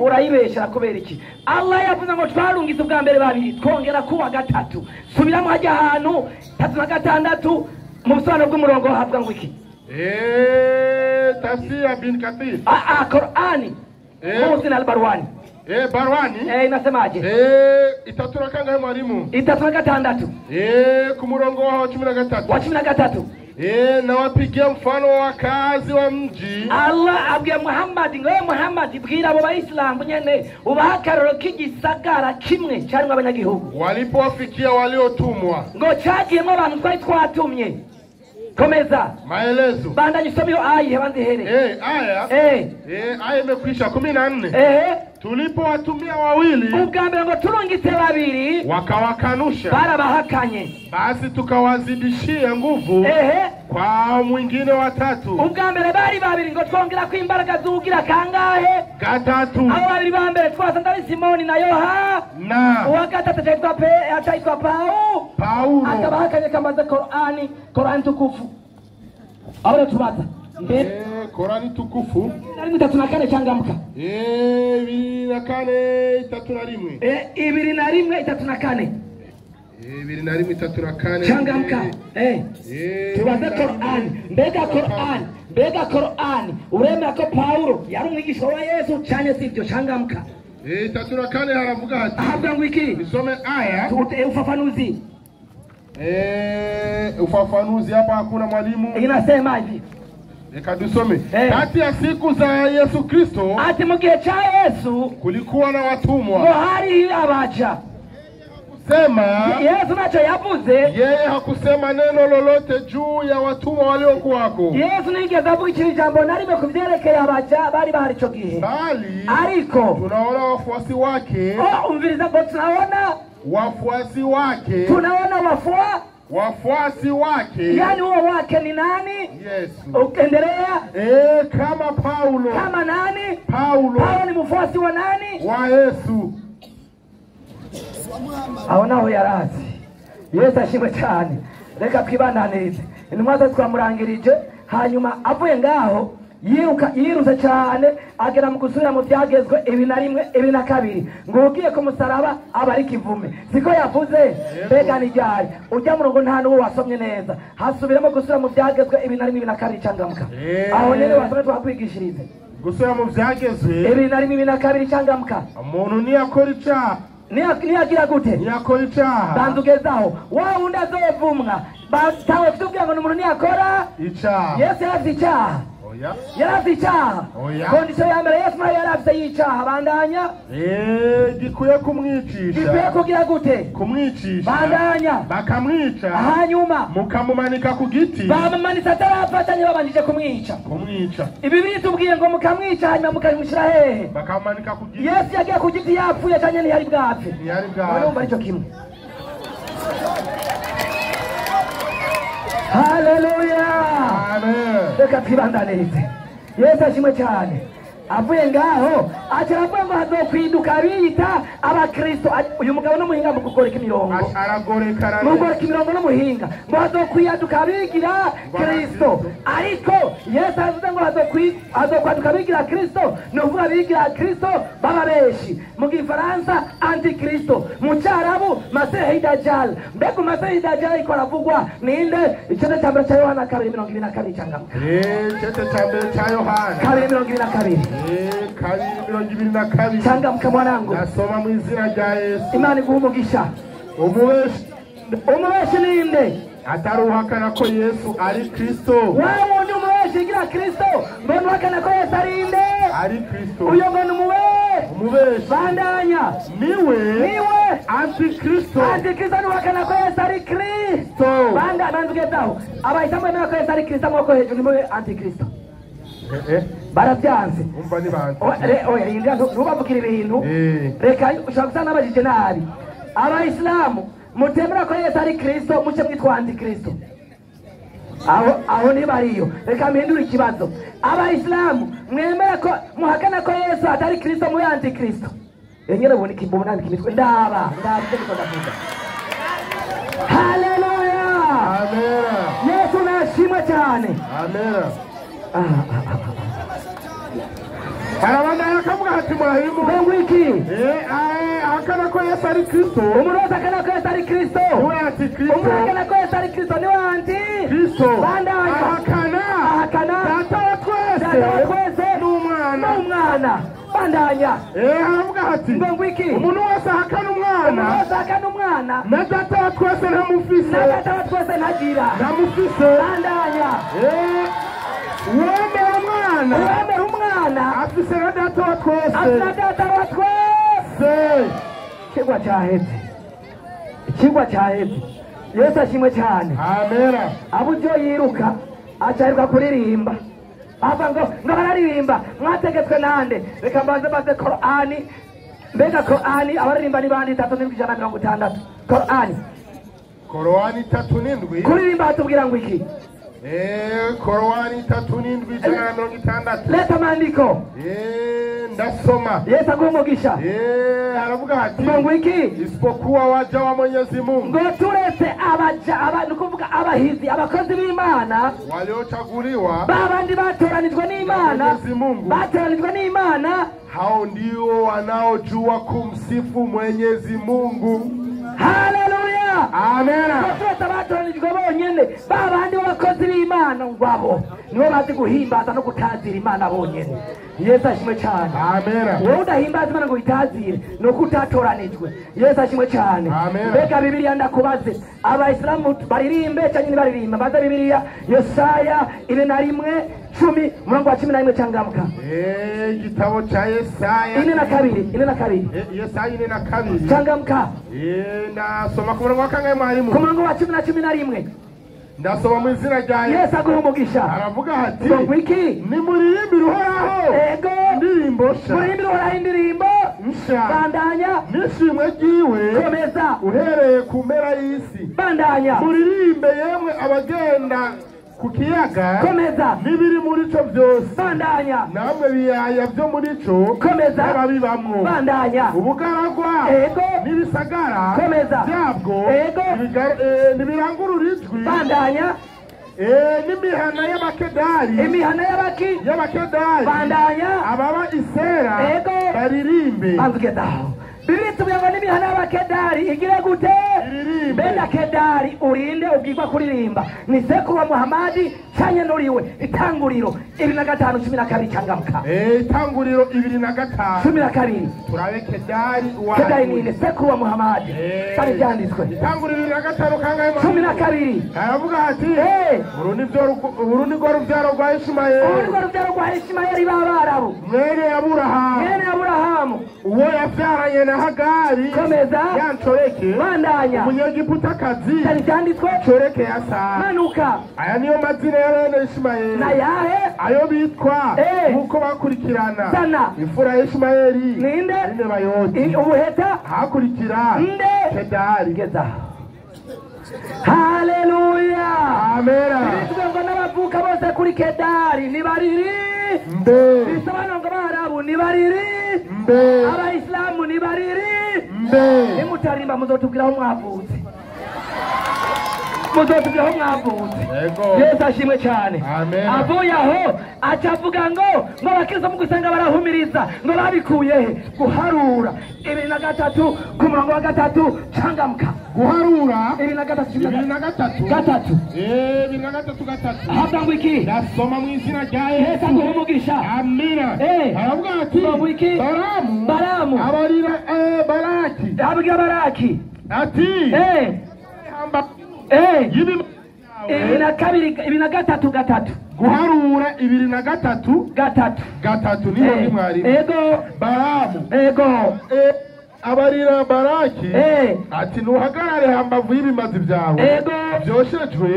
Speaker 4: Urayibeshera kubera iki? Allah yavuze ngo twarungitse ubwa mbere babiri twongera kuwa gatatu. Subiramo hajya ahantu 3 na 6 mu busobanuro bw'umurongo havuga ngo iki?
Speaker 3: Tafsir bin Kathir.
Speaker 4: Qur'ani. Muhsin al-Barwani.
Speaker 3: Barwani.
Speaker 4: Inasemaje?
Speaker 3: 3 na kangahe mwalimu?
Speaker 4: 3 na 6.
Speaker 3: Ku murongo wa 13.
Speaker 4: Wa 13.
Speaker 3: Na wapigia mfano wa kazi wa mji.
Speaker 4: Allah abwiye Muhammad ngo Muhammad bwira abo bayisilamu nyene ubaha karoro k'igisagara kimwe cyari abanyagihugu.
Speaker 3: Walipowafikia waliotumwa.
Speaker 4: Ngo cyagiyemo abantu twari twatumye. Komeza.
Speaker 3: Maelezo.
Speaker 4: Bandanye usomyo aya banze here.
Speaker 3: Aya. Aya imekwisha 14. Tulipowatumia wawili.
Speaker 4: Ubwa mbere ngo turungitse babiri.
Speaker 3: Wakawakanusha.
Speaker 4: Barabahakanye.
Speaker 3: Basi tukawazidishia nguvu. Kwa mwingine watatu.
Speaker 4: Ubwa mbere bari babiri ngo twongera ko imbaraga zugira kangahe?
Speaker 3: Gatatu.
Speaker 4: Abo babiri ba mbere twasanga ari Simoni na Yohana. Uwa gatatu ataitwa Paulo. Akabahakanye kamaze Qur'ani tukufu. Ahora tubaza.
Speaker 3: Qur'ani tukufu.
Speaker 4: Ari 3 changamka.
Speaker 3: 2 na 4 3 na 1.
Speaker 4: 2 na 1 3 na 4.
Speaker 3: 2 na 1 3 na 4.
Speaker 4: Changamka. Tubaza Qur'ani. Mbega Qur'ani. Uremera ko Paulo yari umwigisha wa Yesu cyane sivyo changamka.
Speaker 3: 3 na 4 haravuga ati.
Speaker 4: Ahabwa ngo iki?
Speaker 3: Nisome aya.
Speaker 4: Ufafanuzi.
Speaker 3: Ufafanuzi hapa hakuna mwalimu.
Speaker 4: Inasema hivi.
Speaker 3: Kadusome. Kati ya siku za Yesu Kristo.
Speaker 4: Ati mu gihe cha Yesu
Speaker 3: kulikuwa na watumwa.
Speaker 4: Ngo hari abaja.
Speaker 3: Sema
Speaker 4: Yesu nacho yavuze.
Speaker 3: Yeye hakusema neno lolote juu ya watumwa waliokuwako.
Speaker 4: Yesu nigeze avuga ikintu jambo narime kuvyerekeye abaja bari bahari cyo gihe.
Speaker 3: Bali
Speaker 4: ariko
Speaker 3: tunaona wafuasi wake.
Speaker 4: Umviriza ngo tunaona
Speaker 3: wafuasi wake.
Speaker 4: Tunaona
Speaker 3: wafuasi wake.
Speaker 4: Yani huo wake ni nani?
Speaker 3: Yesu.
Speaker 4: Ukendelea?
Speaker 3: Kama Paulo.
Speaker 4: Kama nani?
Speaker 3: Paulo
Speaker 4: ni mfuasi wa nani?
Speaker 3: Wa Yesu.
Speaker 4: Aho yarazi. Yesu ashimwe cyane. Reka twibandanirize. Intumwa twamurangirije hanyuma avuye ngaho yiruza cyane agera mu gusubira mu byagezwe 2 na 2 ngo ugiye ku musaraba aba ari kivume siko yavuze. Mbega ni ryari ujya mu rugo nta n'uwo wasomye neza hasubiramo gusubira mu byagezwe 2 na 2 changamka. Aho nene wasomye twakwigishirize
Speaker 3: gusubira mu byagezwe
Speaker 4: 2 na 2 changamka.
Speaker 3: Umuntu ni akora icyaha
Speaker 4: niyagira gute?
Speaker 3: Niyakora icyaha.
Speaker 4: Bandugezaho wa wundi azovumwa batawe tubwira ngo umuntu niyakora
Speaker 3: icyaha.
Speaker 4: Yesu yaravye icyaha. Yaravye icyaha. Kondisiyo ya mbere Yesu yaravye icyaha. Bandanya.
Speaker 3: Gikwiye kumwicisha.
Speaker 4: Gikwiye kugira gute?
Speaker 3: Kumwicisha.
Speaker 4: Bandanya.
Speaker 3: Bakamwica.
Speaker 4: Hanyuma
Speaker 3: mukamumanika ku giti.
Speaker 4: Bamumanitse atarafatanye babanjije kumwica. Ibi bitubwiye ngo mukamwica hanyuma mukamushyira hehe?
Speaker 3: Bakamumanika ku giti.
Speaker 4: Yesu yagiye ku giti yapfuye cyane ntiyari bwapfe.
Speaker 3: Ntiyari bwapfe.
Speaker 4: Urumva aricyo kimwe. Hallelujah.
Speaker 3: Amen.
Speaker 4: Reka twibandanirize. Yesu ashimwe cyane. Avuye ngaho acaravuye ngo hazokwiduka bita abakristo. Uyu mugabo no muhinga mu gukora imirongo.
Speaker 3: Aragoreka
Speaker 4: imirongo no muhinga ngo hazokwiyaduka bigira Kristo. Ariko Yesu avuze ngo hazokwaduka bigira Kristo no vuga bigira Kristo baba beshi. Mu Gifaransa antikristo, mu Cyarabu Masihi Dajjal. Mbega Masihi Dajjal ikoravugwa ninde? Icyete cya mbere cya Yohana 2:22 changamka.
Speaker 3: Icyete cya mbere cya Yohana
Speaker 4: 2:22.
Speaker 3: 2:22
Speaker 4: changamka mwanangu.
Speaker 3: Nasoma mu izina rya Yesu.
Speaker 4: Imana iguhe umugisha. Umubeshi ninde?
Speaker 3: Ataruhakana ko Yesu ari Kristo.
Speaker 4: Wewe ni umubeshi igira Kristo. Mbona uhakana ko Yesu ari nde?
Speaker 3: Ari Kristo.
Speaker 4: Uyo ngo ni umubeshi. Bandanya. Niwe
Speaker 3: antikristo.
Speaker 4: Antikristo ni uhakana ko Yesu ari Kristo. Bandugezaho abahitamwe ko Yesu ari Kristo mwako hejuru ni antikristo. barabyanze
Speaker 3: umva ni banze
Speaker 4: oya yinga ntubavugire ibintu reka ushaka gusana abajije nabi abayisilamu mutemera ko Yesu ari Kristo muce mwitwa antikristo aho ntibariyo reka mpindure ikibazo abayisilamu mwemera ko muhakana ko Yesu atari Kristo muri antikristo engere ubona ikimbo nandika imitwe ndaba ndiko ndavuga haleluya
Speaker 3: amen
Speaker 4: Yesu nashimwe cyane
Speaker 3: amen harabanda yakavuga hati murahimu
Speaker 4: ngo iki
Speaker 3: akana ko Yesu ari Kristo
Speaker 4: umuroza akana ko Yesu ari Kristo
Speaker 3: niwe ati Kristo
Speaker 4: umuragana ko Yesu ari Kristo niwe anti
Speaker 3: Kristo
Speaker 4: bandanya
Speaker 3: ahakana data wa twese n'umwana bandanya haravuga hati
Speaker 4: ngo iki
Speaker 3: umuntu wese ahakana umwana na data wa twese ntagira
Speaker 4: ntamufise bandanya uwemera umwana
Speaker 3: afise na data wa twese
Speaker 4: ikigwa cyaheze Yesu ashimwe cyane
Speaker 3: amen
Speaker 4: aburyo yiruka acarirwa kuririmba ava ngo bararirimba mwategetswe nande reka mbanze baze Korani mbega Korani abaririmba ni bandi 360 Korani 3:7 kuririmba hatubwira ngo iki
Speaker 3: Korani 3:7
Speaker 4: leta maandiko
Speaker 3: ndasoma
Speaker 4: Yesu agumugisha
Speaker 3: aravuga hati
Speaker 4: ngo iki
Speaker 3: isipokuwa waja wa Mwenyezi Mungu
Speaker 4: ngo turetse abantu kuvuga abahizi abakozi b'Imana
Speaker 3: waliochaguliwa
Speaker 4: babandi batoranijwe n'Imana
Speaker 3: hao ndio wanaojua kumsifu Mwenyezi Mungu
Speaker 4: haleluya
Speaker 3: amen
Speaker 4: turetse batoranijwe bonyene babandi b'abakozi b'Imana ngwabo nibo bazi guhimbaza no gutazira Imana bonyene Yesu ashimwe cyane
Speaker 3: amen
Speaker 4: wowe udahimbaza Imana ngo itazire no kutatoranijwe Yesu ashimwe cyane mbega Bibiliya ndakubaze abayisilamu baririmbe cyangwa ntibaririmba baza Bibiliya Yesaya 41:10 umurongo wa 11 cyangamuka
Speaker 3: igitabo cha Yesaya
Speaker 4: 42
Speaker 3: Yesaya 42
Speaker 4: cyangamuka
Speaker 3: ndasoma ku murongo wa kangahe mwarimu
Speaker 4: ku murongo wa 11
Speaker 3: ndasoma mu izina rya
Speaker 4: Yesu agumugisha
Speaker 3: aravuga hati
Speaker 4: ngo iki
Speaker 3: ni muririmbire uhoraho
Speaker 4: ego
Speaker 3: indirimbo sha
Speaker 4: muririmbire uhoraho indirimbo
Speaker 3: nsha
Speaker 4: bandanya
Speaker 3: nishimwe ryiwe
Speaker 4: komeza
Speaker 3: uhereye ku mpera y'isi
Speaker 4: bandanya
Speaker 3: muririmbe yemwe abagenda ku kiyaga
Speaker 4: komeza
Speaker 3: n'ibiri muri cyo byose
Speaker 4: bandanya
Speaker 3: namwe biyaya byo muri cyo
Speaker 4: komeza
Speaker 3: n'ababibamwo
Speaker 4: bandanya
Speaker 3: ubugaragwa
Speaker 4: ego
Speaker 3: n'ibisagara
Speaker 4: komeza
Speaker 3: byabwo
Speaker 4: ego
Speaker 3: n'ibirangurura ijwi
Speaker 4: bandanya
Speaker 3: n'imihana y'abakedari
Speaker 4: bandanya
Speaker 3: ababa isera
Speaker 4: ego
Speaker 3: baririmbe
Speaker 4: banzugedaho Bibiliya itubwira ngo n'imihana y'abakedari igire gute benda kedari urinde ubwirwa kuririmba ni sekuru wa Muhamadi cyanye nuriwe itanguriro 25:12 cyangamuka
Speaker 3: itanguriro 25:12 turabe kedari
Speaker 4: ni sekuru wa Muhamadi cyane byanditswe
Speaker 3: itanguriro 25 kangahe
Speaker 4: 12
Speaker 3: aravuga ati uru ni rwo rubyaro rwa Ishimayeli b'Abarabu mwene Aburahamu uwo yabyaranye na Hagari
Speaker 4: komeza
Speaker 3: yancoreke
Speaker 4: bandanya
Speaker 3: umunyegiputakazi
Speaker 4: cyane cyanditswe
Speaker 3: coreke ya Sara
Speaker 4: manuka
Speaker 3: aya niyo mazina ya bene Ishimayeli
Speaker 4: na yahe
Speaker 3: ayo bitwa nkuko bakurikirana
Speaker 4: sana
Speaker 3: imfura ya Ishimayeli
Speaker 4: ninde
Speaker 3: bayoti
Speaker 4: ubuheta
Speaker 3: hakurikira
Speaker 4: nde
Speaker 3: Kedari
Speaker 4: geza haleluya
Speaker 3: amen
Speaker 4: bitwa n'abavuka bose kuri Kedari ni bariri
Speaker 3: mbe
Speaker 4: bisobanura ngo Abarabu ni bariri
Speaker 3: mbe
Speaker 4: abayisilamu ni bariri
Speaker 3: mbe
Speaker 4: nimutarimba muzotubwiraho mwavutse Yesu ashimwe cyane avuye aho acavuga ngo abakiza mu gusanga barahumiriza ngo babikuyehe guharura 23 ku murongo wa 3 cangamuka
Speaker 3: guharura
Speaker 4: 23
Speaker 3: havuga
Speaker 4: ngo iki
Speaker 3: ndasoma mu izina rya Yesu
Speaker 4: agumugisha
Speaker 3: amina aravuga ati Baramu abarira Baraki
Speaker 4: ati ibiri na gatatu
Speaker 3: guharura 23 niho mwari
Speaker 4: ego
Speaker 3: Baramu
Speaker 5: abarira Baraki ati nuhagarare hambavu y'ibimazi byawe byoshejwe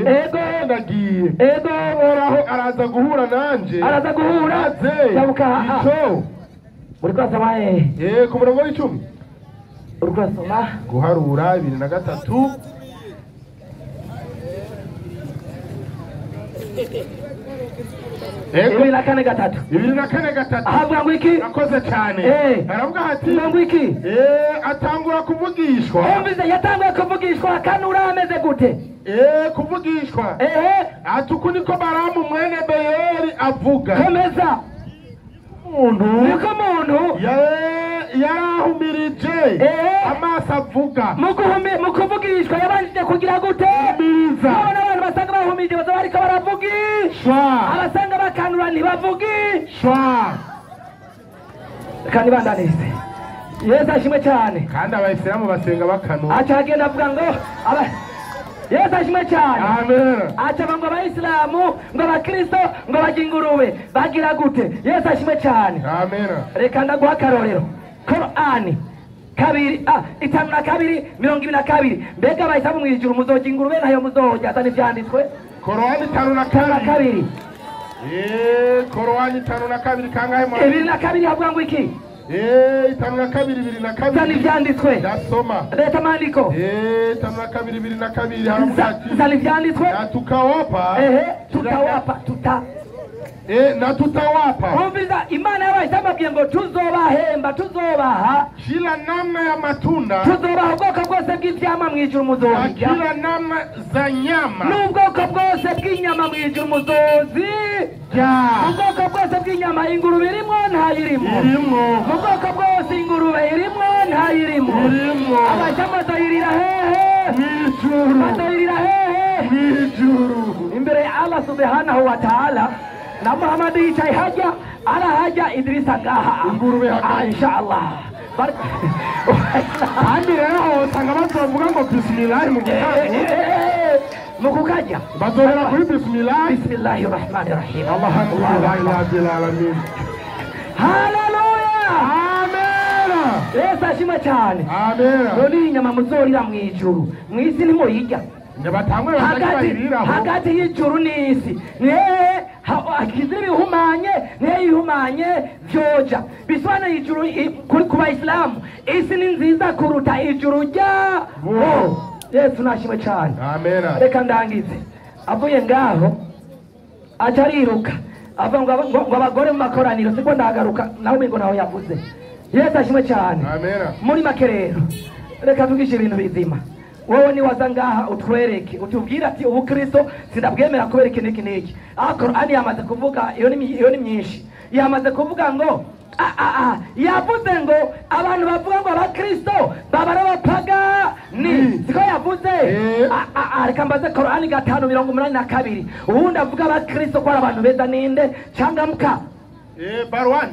Speaker 5: ndagiye Uhoraho araza guhura nanje maze ico
Speaker 4: muri kwasoma
Speaker 5: ku murongo w'icumi
Speaker 4: uri kwasoma
Speaker 5: guharura 23
Speaker 4: ibiri na kane gatatu
Speaker 5: ahabwa ngo iki akoze cyane aravuga ati
Speaker 4: ngo iki
Speaker 5: atangura kuvugishwa
Speaker 4: umvize yatanguye kuvugishwa kanura ameze gute
Speaker 5: kuvugishwa ati uku niko Baramu mwene Beyori avuga
Speaker 4: komeza niko muntu
Speaker 5: yarahumirije amaso avuga
Speaker 4: mu kuvugishwa yabanjije kugira gute none abantu basanga bahumije baza bariko baravugishwa abasanga bakanura ntibavugishwa kandi bandanize Yesu ashimwe cyane
Speaker 5: kandi abayisilamu basenga bakanura
Speaker 4: acagenda avuga ngo Yesu ashimwe cyane
Speaker 5: amen
Speaker 4: acaba ngo abayisilamu ngo abakristo ngo bajya ingurube bagira gute Yesu ashimwe cyane
Speaker 5: amen
Speaker 4: reka ndaguha akarorero Qur'ani 5:22 mbega abayisilamu mwijuru muzojya ingurube nayo muzojya atani vyanditswe
Speaker 5: Qur'ani 5:22 Qur'ani 5:22 kangahe mwa
Speaker 4: 2:2 havuga ngo iki
Speaker 5: 5:22
Speaker 4: Zani vyanditswe
Speaker 5: ndasoma
Speaker 4: leta maandiko
Speaker 5: 5:22 haravuga ati
Speaker 4: zani vyanditswe
Speaker 5: tukawapa na tutawapa
Speaker 4: umviza Imana y'abayisilamu abwiye ngo tuzobaha
Speaker 5: kila namna ya matunda
Speaker 4: tuzobaha ubwoko bwose bw'ivyama mwijuru muzorya
Speaker 5: kila namna za nyama
Speaker 4: n'ubwoko bwose bw'inyama mwijuru muzozi ubwoko bwose bw'inyama ingurube irimo ntayirimo ubwoko bwose ingurube irimo ntayirimo abayisilamu bazoyirira hehe mwijuru imbere ya Allah subhanahu wa ta'ala na Muhammad yicaye hajya arahajya Idrisa ngaha
Speaker 5: ingurube
Speaker 4: inshallah
Speaker 5: kandi rero usanga bazovuga ngo bismillah
Speaker 4: mu kukajya
Speaker 5: bazohera kuri bismillah
Speaker 4: bismillahirrahmanirrahim
Speaker 5: alhamdulillahi alamin
Speaker 4: haleluya
Speaker 5: amen
Speaker 4: Yesu ashimwe cyane
Speaker 5: amen
Speaker 4: none inyama muzorira mwijuru mwisi nimuyijya
Speaker 5: ndabatangwe
Speaker 4: hagati y'ijuru n'isi akizira ihumanye vyoja bisobanuye ijuru kuri ku bayisilamu isi ni nziza kuruta ijuru rya Yesu nashimwe cyane
Speaker 5: amen
Speaker 4: reka ndangize avuye ngaho aca ariruka avuga ngo abagore mu makoraniro siko ndagaruka naho mingo naho yavuze Yesu ashimwe cyane
Speaker 5: amen
Speaker 4: muri make rero reka tugishe ibintu bizima wowe ni waza ngaha utwereke utubwira ati ubukristo sindabwemera kubera iki niki Qur'ani yamaze kuvuga iyo ni myinshi yamaze kuvuga ngo yavuze ngo abantu bavuga ngo abakristo babara bapaga ni siko yavuze reka mbaze Qur'ani 5:82 ubundi avuga abakristo ko ari abantu beza ninde changamka
Speaker 5: Barwani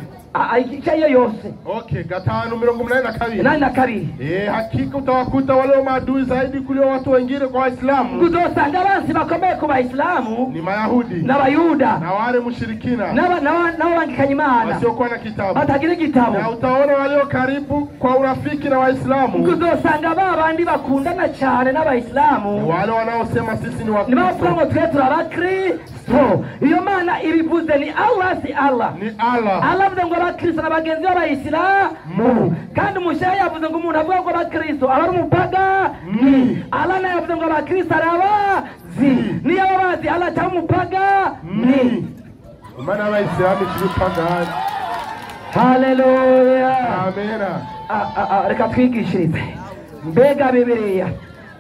Speaker 4: ikiyo yose
Speaker 5: okay 5:82 hakika utawakuta wale maadui zaidi kuliko watu wengine kwa Waislamu
Speaker 4: kuzosanga basi bakomeye ku Waislamu
Speaker 5: ni Mayahudi
Speaker 4: n'Abayuda
Speaker 5: na wale mushirikina
Speaker 4: na wangikanye Imana
Speaker 5: wasiokuwa na kitabu
Speaker 4: batagira gitabo
Speaker 5: na utaona walio karibu kwa urafiki na Waislamu
Speaker 4: kuzosanga babandi bakundana cyane n'Abayisilamu
Speaker 5: wale wanaosema sisi ni Wakristo
Speaker 4: nibavuga ngo twe turabakristo iyo Mana ibivuze ni Allah si Allah
Speaker 5: ni Allah
Speaker 4: avuze ngo abakristo n'abagenzi b'abayisilamu kandi umushayi yavuze ngo umuntu avuga ngo abakristo aba ari umupaga Allah nayo yavuze ngo abakristo arabazi niyo abazi Allah cyangwa umupaga
Speaker 5: Imana abayisilamu cy'ubupagani
Speaker 4: haleluya
Speaker 5: amen
Speaker 4: reka twigishirize mbega Bibiliya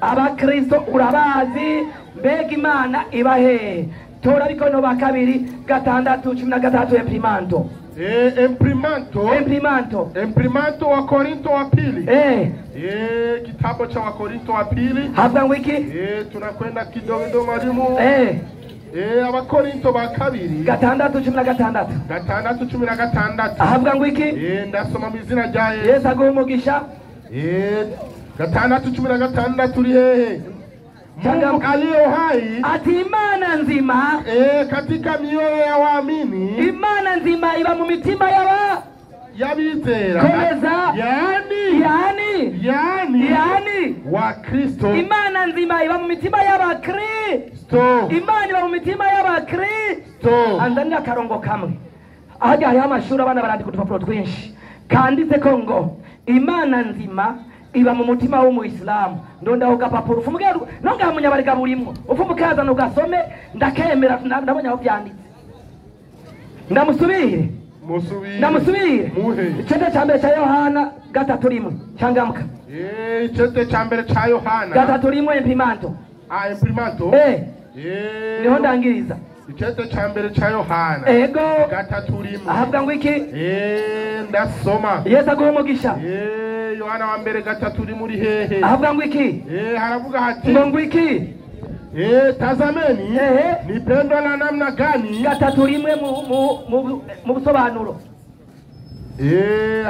Speaker 4: abakristo urabazi mbega Imana ibahe tora bikono ba 2:6 imprimanto
Speaker 5: imprimanto wa Korinto wa pili kitabu cha wa Korinto wa pili
Speaker 4: hapa wiki
Speaker 5: tunakwenda kidogo mwalimu abakorinto ba kabiri
Speaker 4: 6:16 ahabwa wiki
Speaker 5: ndasoma mu izina rya
Speaker 4: Yesu agumugisha
Speaker 5: 6:16 turi hehe Mungu aliye hai
Speaker 4: ati Imana nzima
Speaker 5: katika mioyo ya waamini
Speaker 4: Imana nzima iba mu mitima y'abizera
Speaker 5: komeza yani yani wa Kristo.
Speaker 4: Imana nzima iba mu mitima y'abakristo. Imana iba mu mitima y'abakristo. Anzanira akarongo kamwe. Ahajya hariho amashuri abana barandika udupapuro twinshi kanditse ko ngo Imana nzima iba mu mutima w'umuyisilamu. Ndondaho gapapuro ufumugera nonga munyabarega burimwo ufumukaza nugasome ndakemera ndabonye aho byanditse. Ndamusubire icete ca mbere ca Yohana 3:1 cangamuka.
Speaker 5: Icete ca mbere ca Yohana
Speaker 4: 3:1 imprimanto.
Speaker 5: Imprimanto.
Speaker 4: Niho ndangiriza.
Speaker 5: Icete ca mbere ca Yohana
Speaker 4: ego
Speaker 5: 3:1
Speaker 4: ahabwa ngo iki?
Speaker 5: Ndasoma.
Speaker 4: Yesu aguha umugisha.
Speaker 5: Yohana wa mbere 3:1 muri hehe?
Speaker 4: Ahabwa ngo iki?
Speaker 5: Haravuga hati
Speaker 4: ngo iki?
Speaker 5: Tazameni ni pendo la namna gani?
Speaker 4: 3:1 mu busobanuro.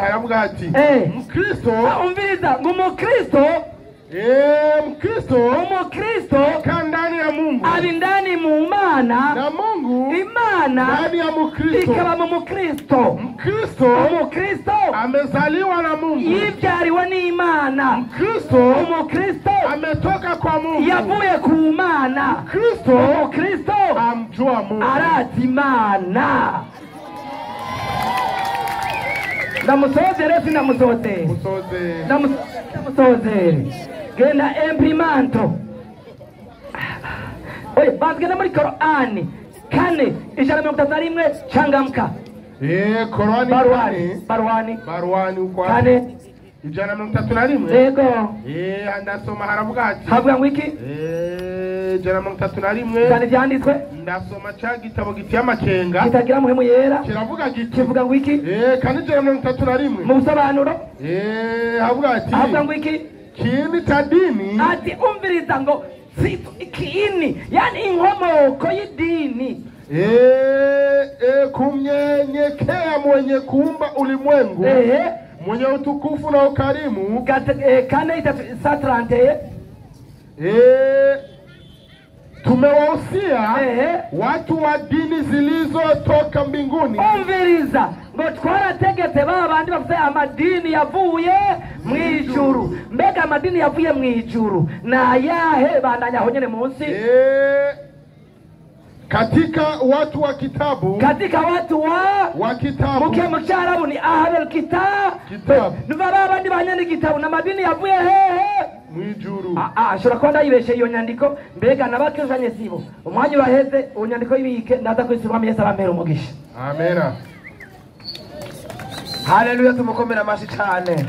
Speaker 5: Haravuga hati Mkristo.
Speaker 4: Umviriza ngo Mkristo. Umukristo
Speaker 5: kandani ya Mungu.
Speaker 4: Ari ndani mu Mana.
Speaker 5: Na Mungu.
Speaker 4: Imana.
Speaker 5: Ndani ya Mkristo.
Speaker 4: Ikaba mu Mkristo. Umukristo.
Speaker 5: Amezaliwa na Mungu.
Speaker 4: Yibyariwe n'Imana. Umukristo.
Speaker 5: Ametoka kwa Mungu.
Speaker 4: Yavuye ku Mana. Umukristo.
Speaker 5: Amjua Mungu.
Speaker 4: Arazi Imana. Ndamusozere sinamusozere. Ndamusozere. Genda imprimanto. Oye, bazgenda muri Qur'ani 4:131 changamka.
Speaker 5: Qur'ani Barwani uko 4:131.
Speaker 4: Yego.
Speaker 5: Ndasoma haravuga hati.
Speaker 4: Havuga ngo iki?
Speaker 5: 1:31.
Speaker 4: Kandi byanditswe?
Speaker 5: Ndasoma cha gitabo gitiye amakenga.
Speaker 4: Kitagira muhemu yera.
Speaker 5: Kiravuga giti.
Speaker 4: Kivuga ngo iki?
Speaker 5: Kandi 1:31.
Speaker 4: Mu busobanuro?
Speaker 5: Havuga hati.
Speaker 4: Havuga ngo iki?
Speaker 5: Kiini cha dini.
Speaker 4: Ati umviriza ngo kiini, yani inkomoko y'idini.
Speaker 5: Kumnyenyekea mwenye kuumba ulimwengu. Mwenye utukufu na ukarimu.
Speaker 4: 4:30.
Speaker 5: Tumewahusia watu wa dini zilizotoka mbinguni.
Speaker 4: Umviriza ngo twarategetse babandi bafite amadini yavuye mu ijuru. Mbega amadini yavuye mu ijuru na yahe bandanya aho nyene munsi?
Speaker 5: Katika watu wa kitabu.
Speaker 4: Katika watu wa kitabu. Muke mcharabu ni ahlul kitab. Babandi banyana kitabu na madini yavuye hehe?
Speaker 5: Mwijuru.
Speaker 4: Ashobora kuba ndayibeshe iyo nyandiko mbega nabakizanye sibo. Umwanya uraheze unyandiko y'ibike ndaza kwisubamo Yesu abamera umugisha.
Speaker 5: Amena.
Speaker 3: Haleluya, tumukomera amashi cyane.